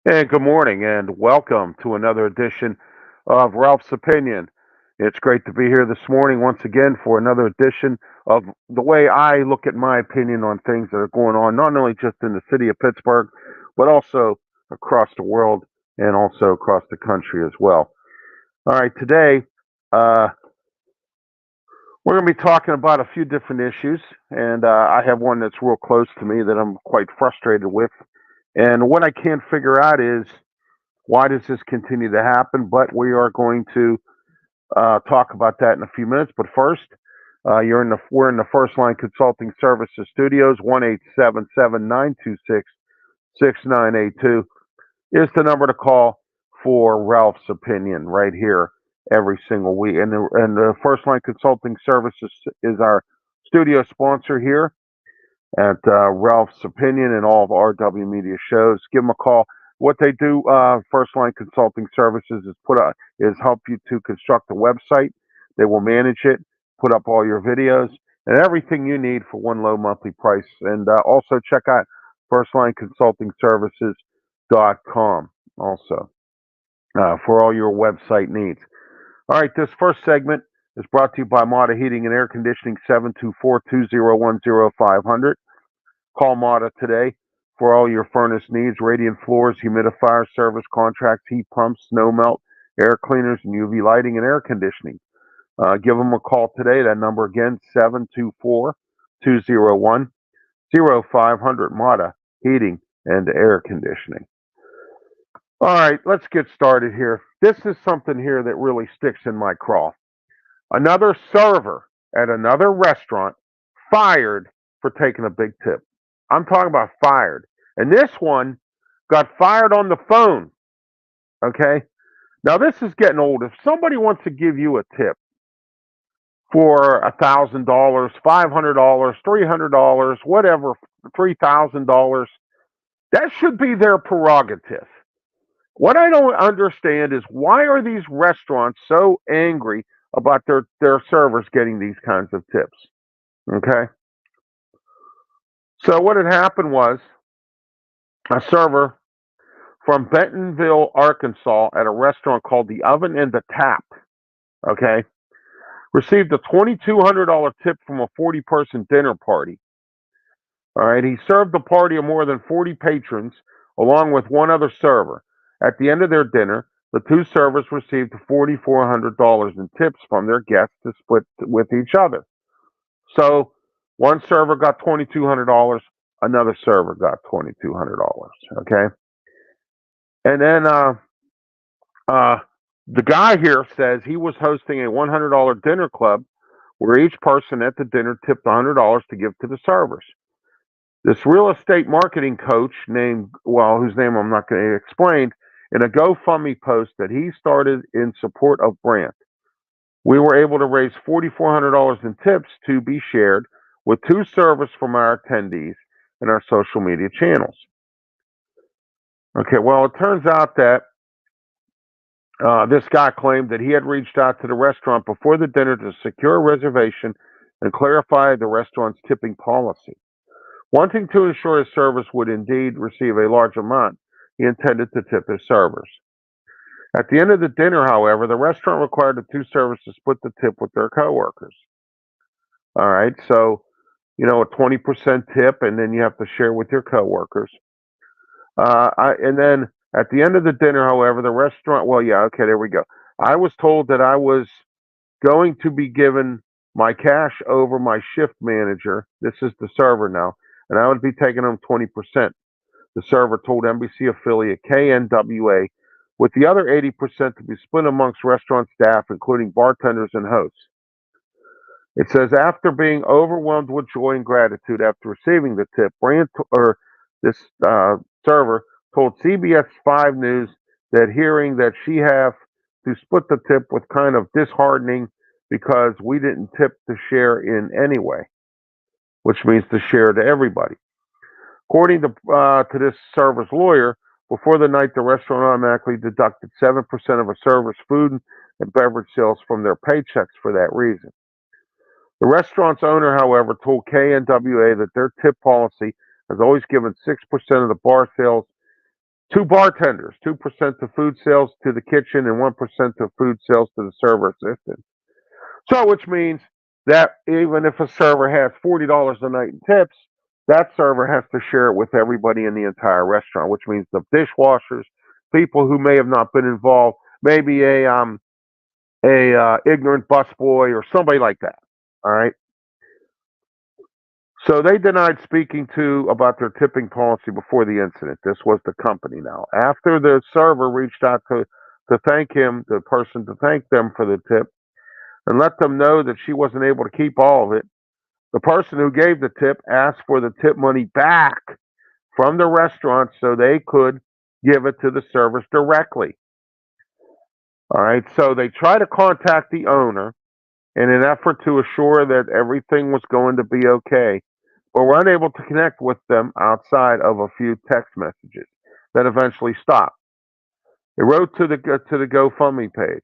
And good morning, and welcome to another edition of Ralph's Opinion. It's great to be here this morning once again for another edition of the way I look at my opinion on things that are going on, not only just in the city of Pittsburgh, but also across the world and also across the country as well. All right, today uh, we're going to be talking about a few different issues, and I have one that's real close to me that I'm quite frustrated with. And what I can't figure out is why does this continue to happen? But we are going to talk about that in a few minutes. But first, we're in the First Line Consulting Services Studios. 1-877-926-6982 is the number to call for Ralph's Opinion right here every single week. And the First Line Consulting Services is our studio sponsor here at Ralph's Opinion and all of RW Media shows. Give them a call. What they do, First Line Consulting Services, is help you to construct a website. They will manage it, put up all your videos, and everything you need for one low monthly price. And also check out firstlineconsultingservices.com also for all your website needs. All right, this first segment is brought to you by Mata Heating and Air Conditioning, 724-201-0500. Call Mata today for all your furnace needs: radiant floors, humidifiers, service contracts, heat pumps, snow melt, air cleaners, and UV lighting and air conditioning. Give them a call today. That number again, 724-201-0500. Mata Heating and Air Conditioning. All right, let's get started here. This is something here that really sticks in my craw. Another server at another restaurant fired for taking a big tip. I'm talking about fired. And this one got fired on the phone. Okay. Now this is getting old. If somebody wants to give you a tip for $1,000, $500, $300, whatever, $3,000, that should be their prerogative. What I don't understand is why are these restaurants so angry about their servers getting these kinds of tips? Okay. So what had happened was a server from Bentonville, Arkansas, at a restaurant called the Oven and the Tap, okay, received a $2,200 tip from a 40-person dinner party. All right, he served the party of more than 40 patrons along with one other server. At the end of their dinner, the two servers received $4,400 in tips from their guests to split with each other. So one server got $2,200, another server got $2,200. Okay, and then the guy here says he was hosting a $100 dinner club where each person at the dinner tipped $100 to give to the servers. This real estate marketing coach whose name I'm not going to explain, in a GoFundMe post that he started in support of Brandt. We were able to raise $4,400 in tips to be shared with two servers from our attendees in our social media channels. Okay, well, it turns out that this guy claimed that he had reached out to the restaurant before the dinner to secure a reservation and clarify the restaurant's tipping policy. Wanting to ensure his servers would indeed receive a large amount, he intended to tip his servers. At the end of the dinner, however, the restaurant required the two servers to split the tip with their coworkers. All right, so, a 20% tip, and then you have to share with your coworkers. And then at the end of the dinner, however, the restaurant, there we go. I was told that I was going to be given my cash over my shift manager. This is the server now, and I would be taking home 20%. The server told NBC affiliate KNWA, with the other 80% to be split amongst restaurant staff, including bartenders and hosts. It says, after being overwhelmed with joy and gratitude after receiving the tip, this server told CBS 5 News that hearing that she have to split the tip was kind of disheartening because we didn't tip to share in any way, which means to share to everybody. According to this server's lawyer, Before the night, the restaurant automatically deducted 7% of a server's food and beverage sales from their paychecks for that reason. The restaurant's owner, however, told KNWA that their tip policy has always given 6% of the bar sales to bartenders, 2% to food sales to the kitchen, and 1% to food sales to the server assistant. So, which means that even if a server has $40 a night in tips, that server has to share it with everybody in the entire restaurant, which means the dishwashers, people who may have not been involved, maybe a ignorant busboy or somebody like that. All right. So they denied speaking to about their tipping policy before the incident. This was the company now. After the server reached out to thank him, the person to thank them for the tip, and let them know that she wasn't able to keep all of it, the person who gave the tip asked for the tip money back from the restaurant so they could give it to the servers directly. All right, so they try to contact the owner in an effort to assure that everything was going to be okay, but were unable to connect with them outside of a few text messages that eventually stopped. They wrote to the GoFundMe page.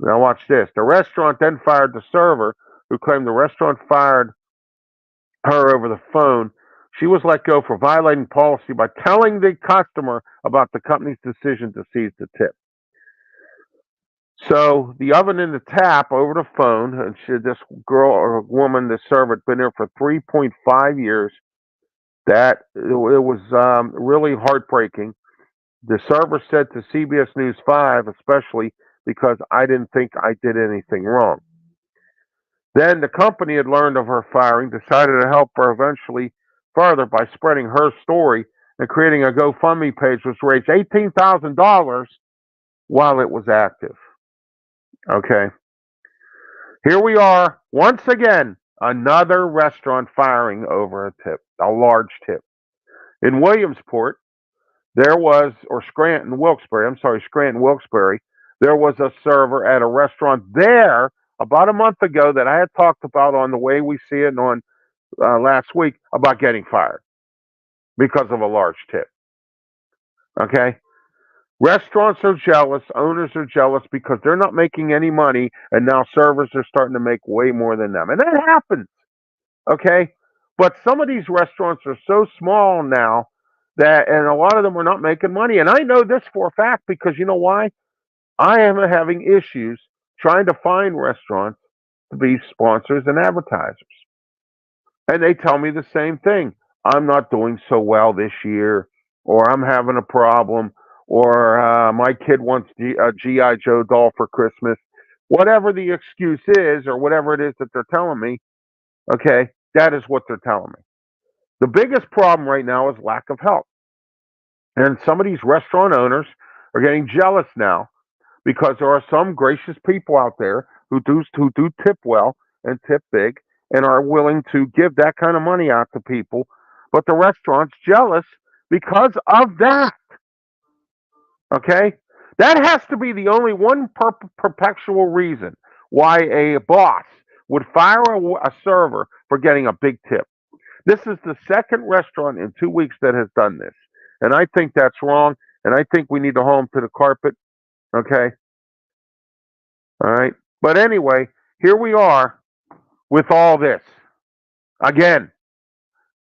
Now watch this. The restaurant then fired the server, who claimed the restaurant fired her over the phone. She was let go for violating policy by telling the customer about the company's decision to seize the tip. So the oven and the tap over the phone, and this girl or woman, this server, had been there for 3.5 years. That it was really heartbreaking. The server said to CBS News 5, especially because I didn't think I did anything wrong. Then the company had learned of her firing, decided to help her eventually further by spreading her story and creating a GoFundMe page which raised $18,000 while it was active. Okay. Here we are, once again, another restaurant firing over a tip, a large tip. In Williamsport, there was, or Scranton, Wilkes-Barre, there was a server at a restaurant there about a month ago that I had talked about on The Way We See It and on last week about getting fired because of a large tip. Okay? Restaurants are jealous, owners are jealous because they're not making any money, and now servers are starting to make way more than them. And that happens, okay? But some of these restaurants are so small now that, and a lot of them are not making money. And I know this for a fact because you know why? I am having issues trying to find restaurants to be sponsors and advertisers. And they tell me the same thing. I'm not doing so well this year, or I'm having a problem, or my kid wants a G.I. Joe doll for Christmas. Whatever the excuse is, or whatever it is that they're telling me, okay, that is what they're telling me. The biggest problem right now is lack of help. And some of these restaurant owners are getting jealous now because there are some gracious people out there who do tip well and tip big and are willing to give that kind of money out to people, but the restaurant's jealous because of that. Okay? That has to be the only one perpetual reason why a boss would fire a server for getting a big tip. This is the second restaurant in 2 weeks that has done this. And I think that's wrong. And I think we need to hold them to the carpet. Okay? All right. But anyway, here we are with all this. Again,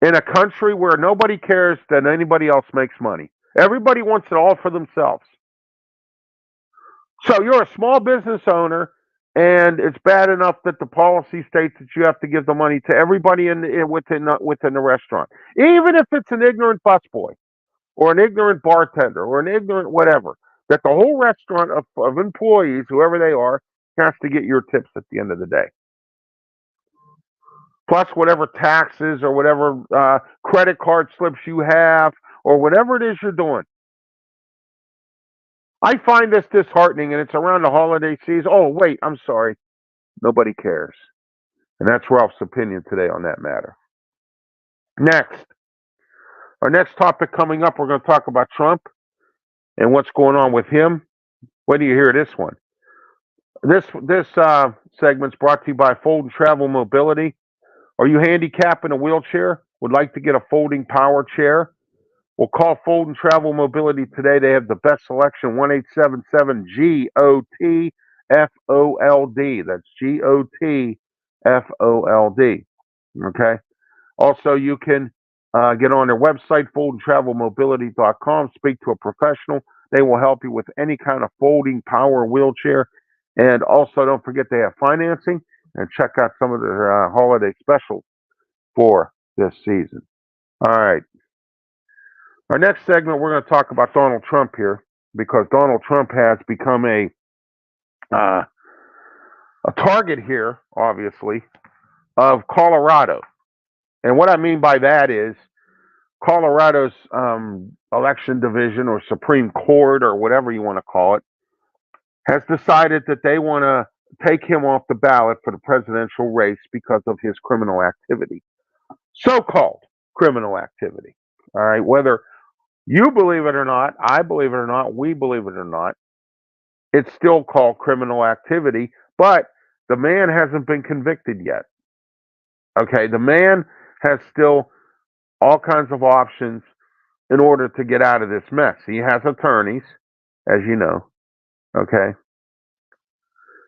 in a country where nobody cares that anybody else makes money. Everybody wants it all for themselves. So you're a small business owner, and it's bad enough that the policy states that you have to give the money to everybody within the restaurant, even if it's an ignorant busboy or an ignorant bartender or an ignorant whatever. That the whole restaurant of employees, whoever they are, has to get your tips at the end of the day. Plus whatever taxes or whatever credit card slips you have or whatever it is you're doing. I find this disheartening, and it's around the holiday season. Oh, wait, I'm sorry. Nobody cares. And that's Ralph's opinion today on that matter. Next. Our next topic coming up, we're going to talk about Trump and what's going on with him. When do you hear this one? This segment's brought to you by Fold and Travel Mobility. Are you handicapped in a wheelchair? Would like to get a folding power chair? Well, call Fulton Travel Mobility today. They have the best selection, 1-877-GOT-FOLD. That's GOT-FOLD. Okay. Also, you can get on their website, FultonTravelMobility.com, speak to a professional. They will help you with any kind of folding power wheelchair. And also, don't forget they have financing, and check out some of their holiday specials for this season. All right. Our next segment, we're going to talk about Donald Trump here, because Donald Trump has become a target here, obviously, of Colorado. And what I mean by that is Colorado's election division, or Supreme Court, or whatever you want to call it, has decided that they want to take him off the ballot for the presidential race because of his criminal activity. So-called criminal activity. All right. Whether you believe it or not, I believe it or not, we believe it or not, it's still called criminal activity, but the man hasn't been convicted yet. Okay. The man has still all kinds of options in order to get out of this mess. He has attorneys, as you know. Okay.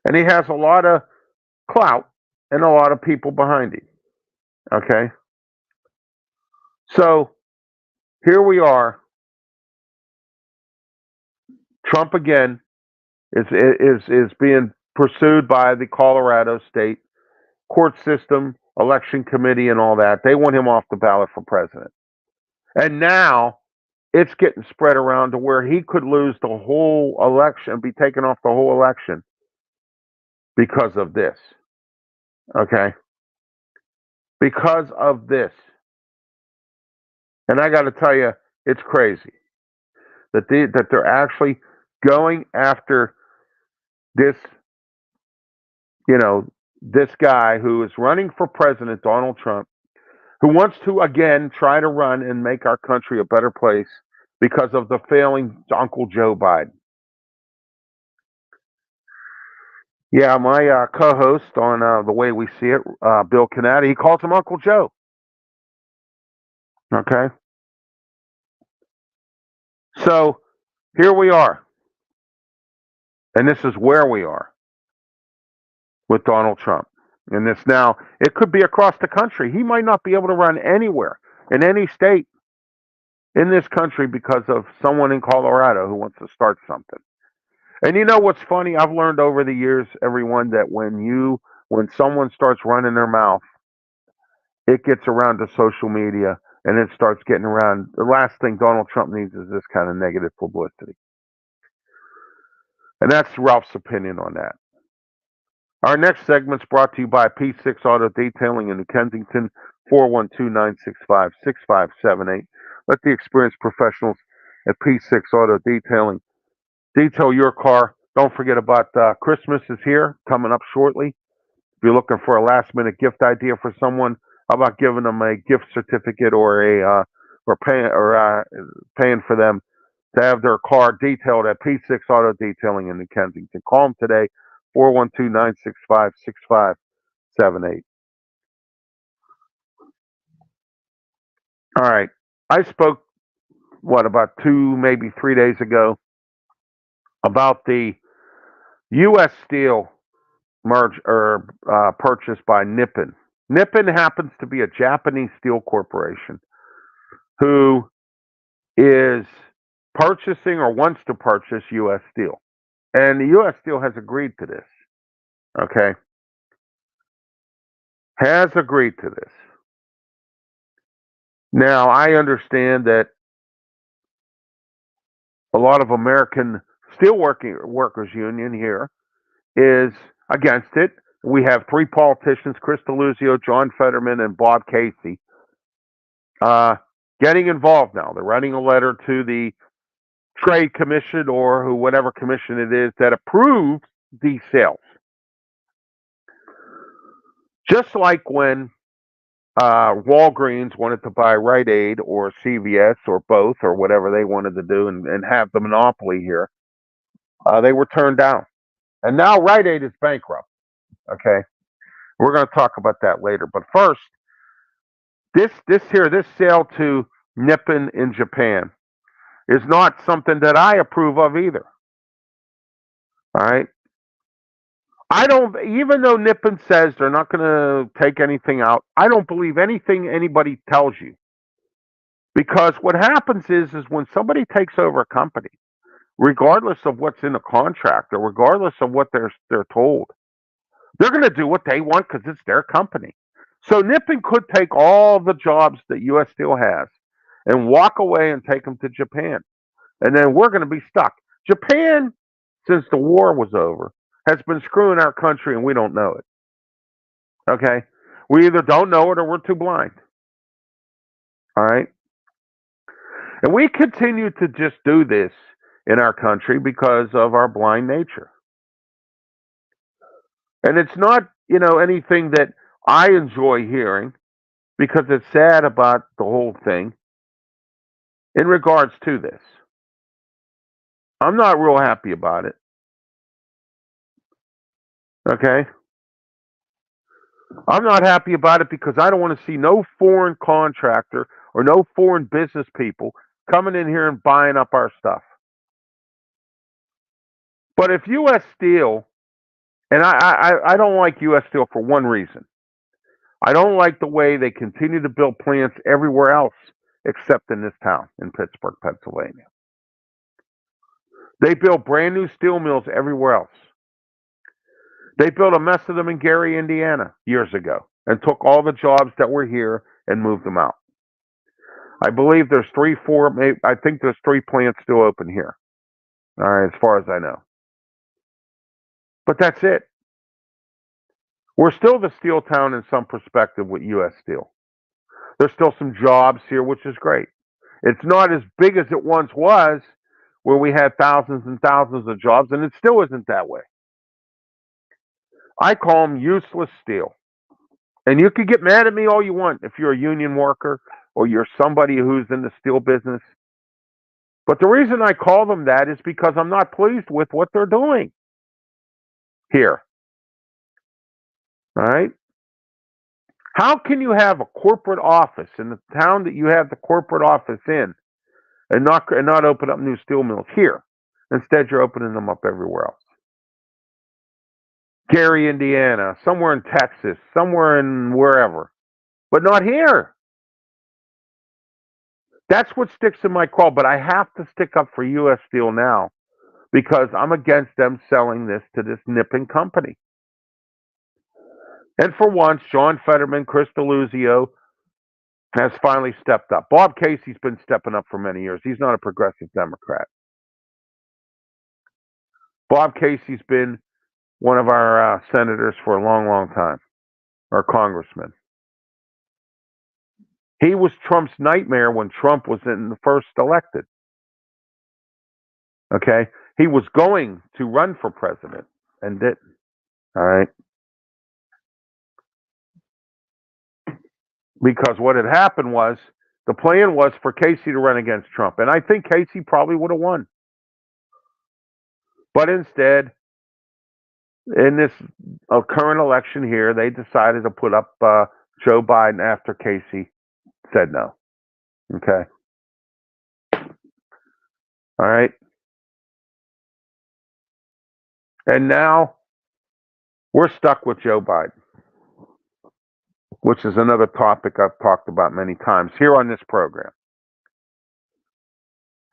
And he has a lot of clout and a lot of people behind him. Okay. So here we are. Trump again is being pursued by the Colorado State court system, election committee, and all that. They want him off the ballot for president. And now it's getting spread around to where he could lose the whole election, be taken off the whole election because of this. Okay? Because of this. And I got to tell you, it's crazy that they're actually going after this, this guy who is running for president, Donald Trump, who wants to again try to run and make our country a better place because of the failing Uncle Joe Biden. Yeah, my co-host on The Way We See It, Bill Canady, he calls him Uncle Joe. Okay? So here we are. And this is where we are with Donald Trump. And this now, it could be across the country. He might not be able to run anywhere in any state in this country because of someone in Colorado who wants to start something. And you know what's funny? I've learned over the years, everyone, that when someone starts running their mouth, it gets around to social media and it starts getting around. The last thing Donald Trump needs is this kind of negative publicity. And that's Ralph's opinion on that. Our next segment's brought to you by P6 Auto Detailing in New Kensington, 412-965-6578. Let the experienced professionals at P6 Auto Detailing detail your car. Don't forget about Christmas is here, coming up shortly. If you're looking for a last-minute gift idea for someone, how about giving them a gift certificate or paying for them to have their car detailed at P6 Auto Detailing in New Kensington? Call them today, 412-965-6578. All right. I spoke, about 2, maybe 3 days ago about the U.S. Steel merge or purchase by Nippon. Nippon happens to be a Japanese steel corporation who is purchasing or wants to purchase U.S. Steel. And the U.S. Steel has agreed to this. Okay? Has agreed to this. Now, I understand that a lot of American workers union here is against it. We have 3 politicians, Chris Deluzio, John Fetterman, and Bob Casey, getting involved now. They're writing a letter to the Trade Commission or whatever commission it is that approves these sales. Just like when Walgreens wanted to buy Rite Aid or CVS or both or whatever they wanted to do and have the monopoly here, they were turned down. And now Rite Aid is bankrupt. Okay, we're going to talk about that later. But first, this sale to Nippon in Japan is not something that I approve of either. All right. I don't, even though Nippon says they're not going to take anything out, I don't believe anything anybody tells you. Because what happens is when somebody takes over a company, regardless of what's in the contract or regardless of what they're told, they're going to do what they want because it's their company. So Nippon could take all the jobs that U.S. Steel has and walk away and take them to Japan, and then we're going to be stuck. Japan, since the war was over, has been screwing our country, and we don't know it. Okay, we either don't know it or we're too blind. All right, and we continue to just do this in our country because of our blind nature. And it's not, anything that I enjoy hearing because it's sad about the whole thing in regards to this. I'm not real happy about it. Okay? I'm not happy about it because I don't want to see no foreign contractor or no foreign business people coming in here and buying up our stuff. But if U.S. Steel, and I don't like U.S. Steel for one reason. I don't like the way they continue to build plants everywhere else except in this town in Pittsburgh, Pennsylvania. They build brand new steel mills everywhere else. They built a mess of them in Gary, Indiana years ago and took all the jobs that were here and moved them out. I believe there's three, four, maybe, I think there's 3 plants still open here. All right, as far as I know. But that's it. We're still the steel town in some perspective with U.S. Steel. There's still some jobs here, which is great. It's not as big as it once was, where we had thousands and thousands of jobs, and it still isn't that way. I call them useless steel. And you can get mad at me all you want if you're a union worker or you're somebody who's in the steel business. But the reason I call them that is because I'm not pleased with what they're doing here. All right? How can you have a corporate office in the town that you have the corporate office in and not open up new steel mills here? Instead, you're opening them up everywhere else. Gary, Indiana, somewhere in Texas, somewhere in wherever, but not here. That's what sticks in my craw, but I have to stick up for U.S. Steel now because I'm against them selling this to this Nippon company. And for once, John Fetterman, Chris Deluzio has finally stepped up. Bob Casey's been stepping up for many years. He's not a progressive Democrat. Bob Casey's been one of our senators for a long, long time, or congressman. He was Trump's nightmare when Trump was in the first elected. Okay? He was going to run for president and didn't. All right? Because what had happened was the plan was for Casey to run against Trump. And I think Casey probably would have won. But instead, in this current election here, they decided to put up Joe Biden after Casey said no. Okay. All right. And now we're stuck with Joe Biden, which is another topic I've talked about many times here on this program.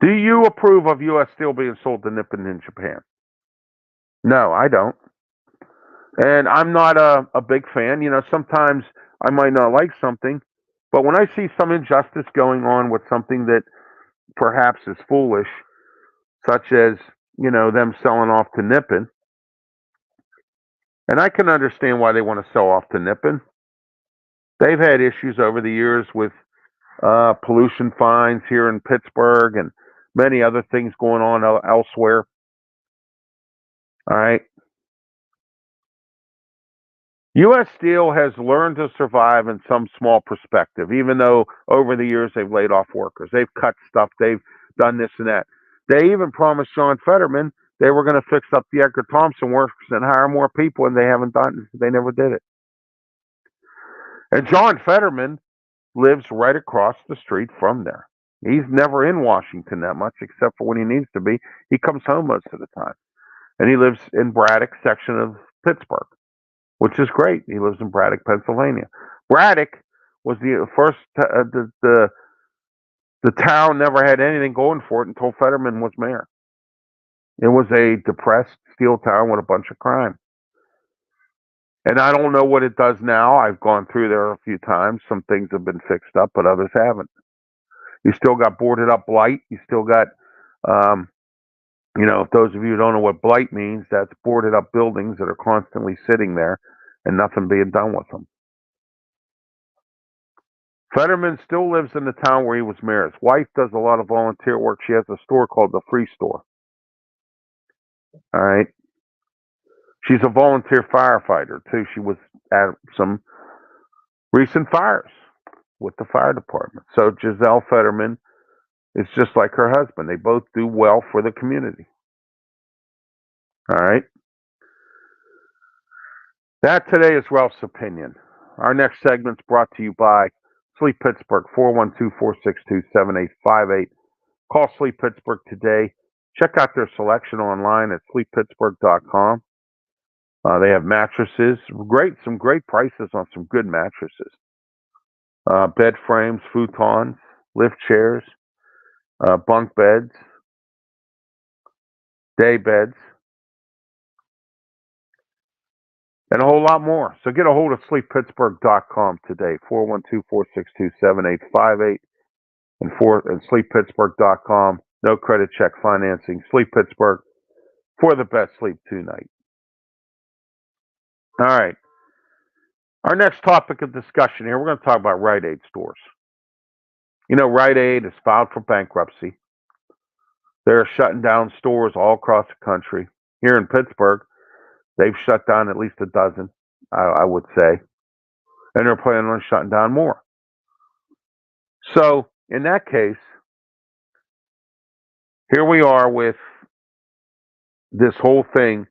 Do you approve of U.S. Steel being sold to Nippon in Japan? No, I don't. And I'm not a big fan. Sometimes I might not like something, but when I see some injustice going on with something that perhaps is foolish, such as, them selling off to Nippon, and I can understand why they want to sell off to Nippon. They've had issues over the years with pollution fines here in Pittsburgh and many other things going on elsewhere. All right. U.S. Steel has learned to survive in some small perspective, even though over the years they've laid off workers. They've cut stuff. They've done this and that. They even promised John Fetterman they were going to fix up the Edgar Thomson works and hire more people, and they haven't done it. They never did it. And John Fetterman lives right across the street from there. He's never in Washington that much, except for when he needs to be. He comes home most of the time, and he lives in Braddock section of Pittsburgh, which is great. He lives in Braddock, Pennsylvania. Braddock was the first. The town never had anything going for it until Fetterman was mayor. It was a depressed steel town with a bunch of crime. And I don't know what it does now. I've gone through there a few times. Some things have been fixed up, but others haven't. You still got boarded up blight. You still got, um, if those of you who don't know what blight means, that's boarded up buildings that are constantly sitting there and nothing being done with them. Fetterman still lives in the town where he was mayor. His wife does a lot of volunteer work. She has a store called the Free Store. All right. She's a volunteer firefighter, too. She was at some recent fires with the fire department. So Giselle Fetterman is just like her husband. They both do well for the community. All right. That today is Ralph's opinion. Our next segment's brought to you by Sleep Pittsburgh, 412-462-7858. Call Sleep Pittsburgh today. Check out their selection online at sleeppittsburgh.com. They have mattresses, some great prices on some good mattresses. Bed frames, futons, lift chairs, bunk beds, day beds, and a whole lot more. So get a hold of sleeppittsburgh.com today, 412-462-7858, and sleeppittsburgh.com. No credit check financing. Sleep Pittsburgh for the best sleep tonight. All right. Our next topic of discussion here, we're going to talk about Rite Aid stores. Rite Aid has filed for bankruptcy. They're shutting down stores all across the country. Here in Pittsburgh, they've shut down at least a dozen, I would say. And they're planning on shutting down more. So, in that case, here we are with this whole thing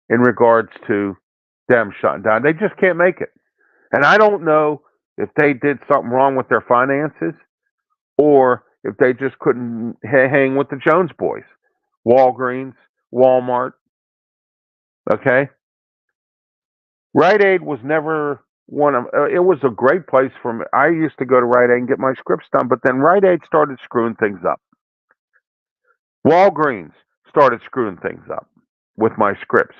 in regards to them shutting down. They just can't make it. And I don't know if they did something wrong with their finances or if they just couldn't hang with the Jones boys. Walgreens, Walmart. Okay? Rite Aid was never it was a great place for me. I used to go to Rite Aid and get my scripts done, but then Rite Aid started screwing things up. Walgreens started screwing things up with my scripts.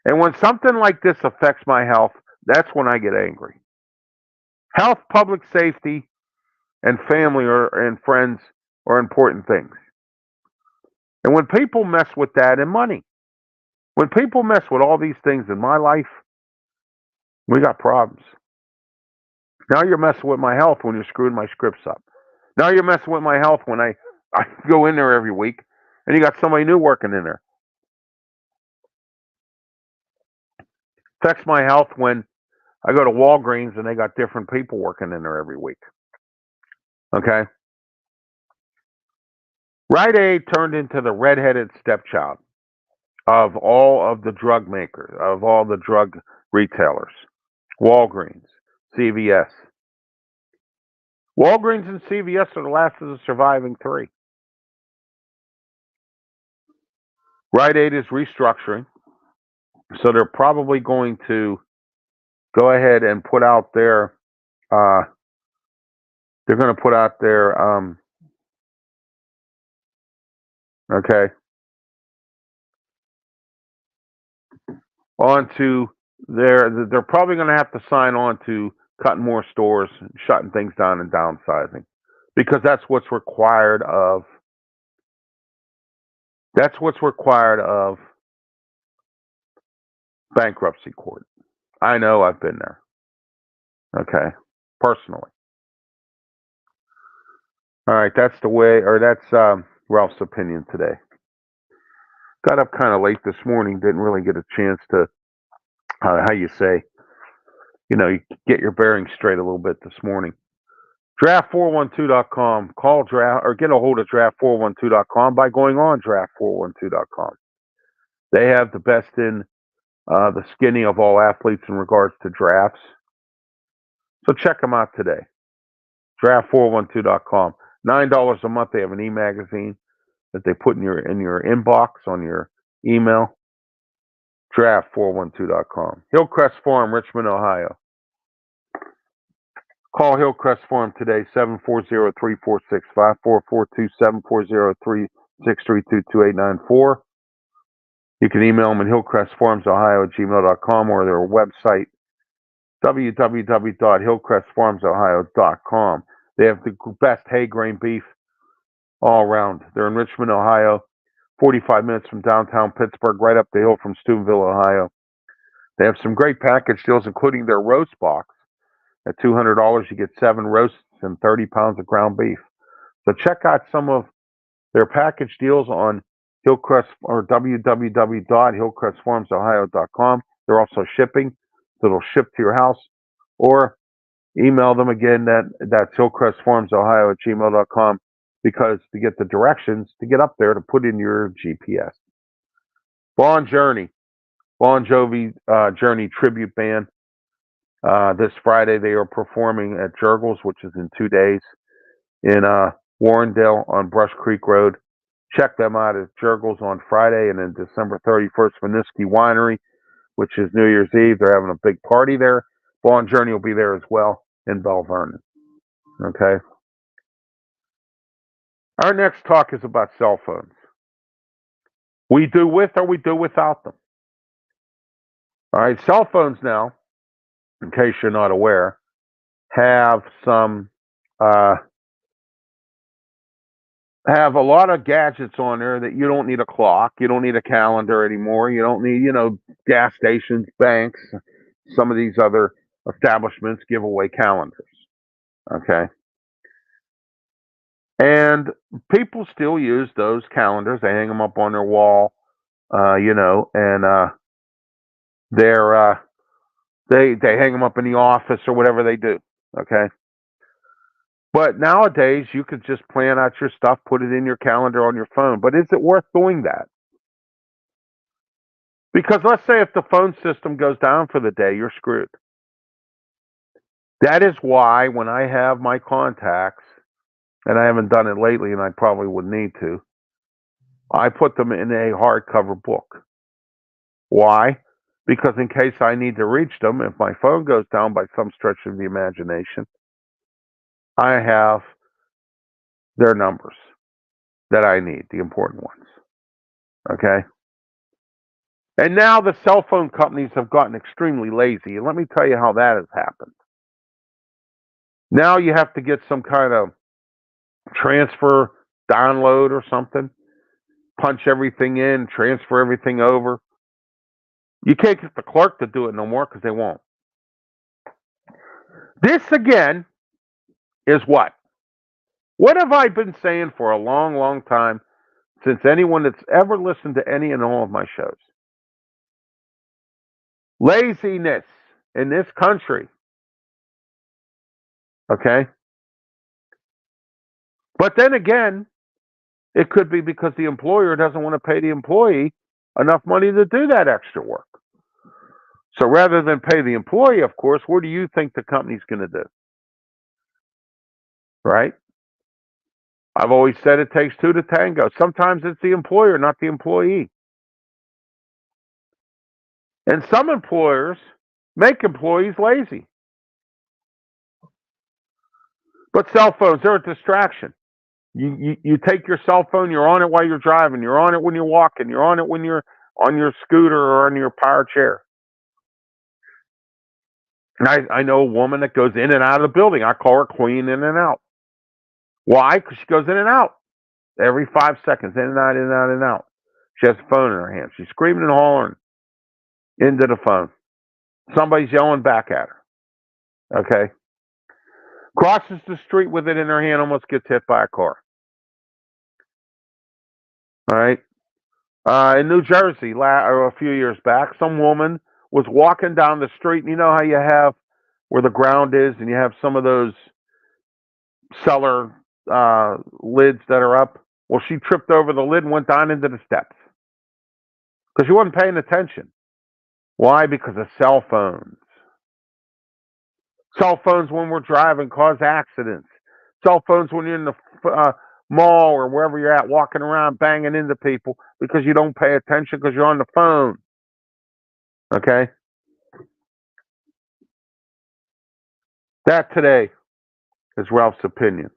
And when something like this affects my health, that's when I get angry. Health, public safety, and family and friends are important things. And when people mess with that, and money, when people mess with all these things in my life, we got problems. Now you're messing with my health when you're screwing my scripts up. Now you're messing with my health when I go in there every week and you got somebody new working in there. Affects my health when I go to Walgreens and they got different people working in there every week. Okay? Rite Aid turned into the redheaded stepchild of all of the drug makers, of all the drug retailers. Walgreens, CVS. Walgreens and CVS are the last of the surviving three. Rite Aid is restructuring, so they're probably going to go ahead and put out their, they're going to put out their, okay, onto they're probably going to have to sign on to cutting more stores, shutting things down, and downsizing, because that's what's required of bankruptcy court. I know, I've been there. Okay, personally. All right, that's Ralph's opinion today. Got up kind of late this morning, didn't really get a chance to, how you say, you get your bearings straight a little bit this morning. Draft412.com. Call Draft or get a hold of Draft412.com by going on Draft412.com. They have the best in the skinny of all athletes in regards to drafts. So check them out today. Draft412.com. $9 a month. They have an e-magazine that they put in your inbox on your email. Draft412.com. Hillcrest Farm, Richmond, Ohio. Call Hillcrest Farm today, 740-346-5442, 740-363-2894. You can email them at hillcrestfarmsohio@gmail.com or their website, www.hillcrestfarmsohio.com. They have the best hay grain beef all around. They're in Richmond, Ohio, 45 minutes from downtown Pittsburgh, right up the hill from Steubenville, Ohio. They have some great package deals, including their roast box. At $200, you get 7 roasts and 30 pounds of ground beef. So check out some of their package deals on Hillcrest or www.hillcrestfarmsohio.com. They're also shipping, so it'll ship to your house. Or email them again, that's hillcrestfarmsohio@gmail.com, because to get the directions to get up there to put in your GPS. Bon Journey, Bon Jovi Journey tribute band. This Friday they are performing at Jurgles, which is in 2 days, in Warrendale on Brush Creek Road. Check them out at Jurgles on Friday, and then December 31st, Winooski Winery, which is New Year's Eve. They're having a big party there. Bon Journey will be there as well in Belle Vernon. Okay. Our next talk is about cell phones. We do with or we do without them. All right, cell phones now, in case you're not aware, have some have a lot of gadgets on there that you don't need a clock, you don't need a calendar anymore, you don't need, gas stations, banks, some of these other establishments give away calendars. Okay. And people still use those calendars. They hang them up on their wall, and they hang them up in the office or whatever they do. Okay. But nowadays, you could just plan out your stuff, put it in your calendar on your phone. But is it worth doing that? Because let's say if the phone system goes down for the day, you're screwed. That is why when I have my contacts, and I haven't done it lately, and I probably would need to, I put them in a hardcover book. Why? Because in case I need to reach them, if my phone goes down by some stretch of the imagination, I have their numbers that I need, the important ones. Okay? And now the cell phone companies have gotten extremely lazy. And let me tell you how that has happened. Now you have to get some kind of transfer download or something, punch everything in, transfer everything over. You can't get the clerk to do it no more because they won't. This again is what? What have I been saying for a long, long time, since anyone that's ever listened to any and all of my shows? Laziness in this country. Okay? But then again, it could be because the employer doesn't want to pay the employee enough money to do that extra work. So rather than pay the employee, of course, what do you think the company's going to do? Right? I've always said it takes two to tango. Sometimes it's the employer, not the employee. And some employers make employees lazy. But cell phones, they're a distraction. You take your cell phone, you're on it while you're driving, you're on it when you're walking, you're on it when you're on your scooter or on your power chair. And I know a woman that goes in and out of the building. I call her Queen in and out. Why? Because she goes in and out every 5 seconds, in and out, in and out, in and out. She has a phone in her hand. She's screaming and hollering into the phone. Somebody's yelling back at her. Okay. Crosses the street with it in her hand, almost gets hit by a car. All right. In New Jersey, a few years back, some woman was walking down the street, and you know how you have where the ground is, and you have some of those cellar lids that are up. Well, she tripped over the lid and went down into the steps because she wasn't paying attention. Why? Because of cell phones. Cell phones when we're driving cause accidents. Cell phones when you're mall or wherever you're at, walking around banging into people because you don't pay attention because you're on the phone. Okay? That today is Ralph's opinion.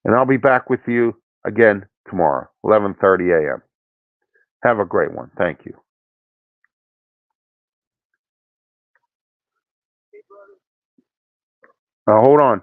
And I'll be back with you again tomorrow, 11:30 a.m. Have a great one. Thank you. Hold on.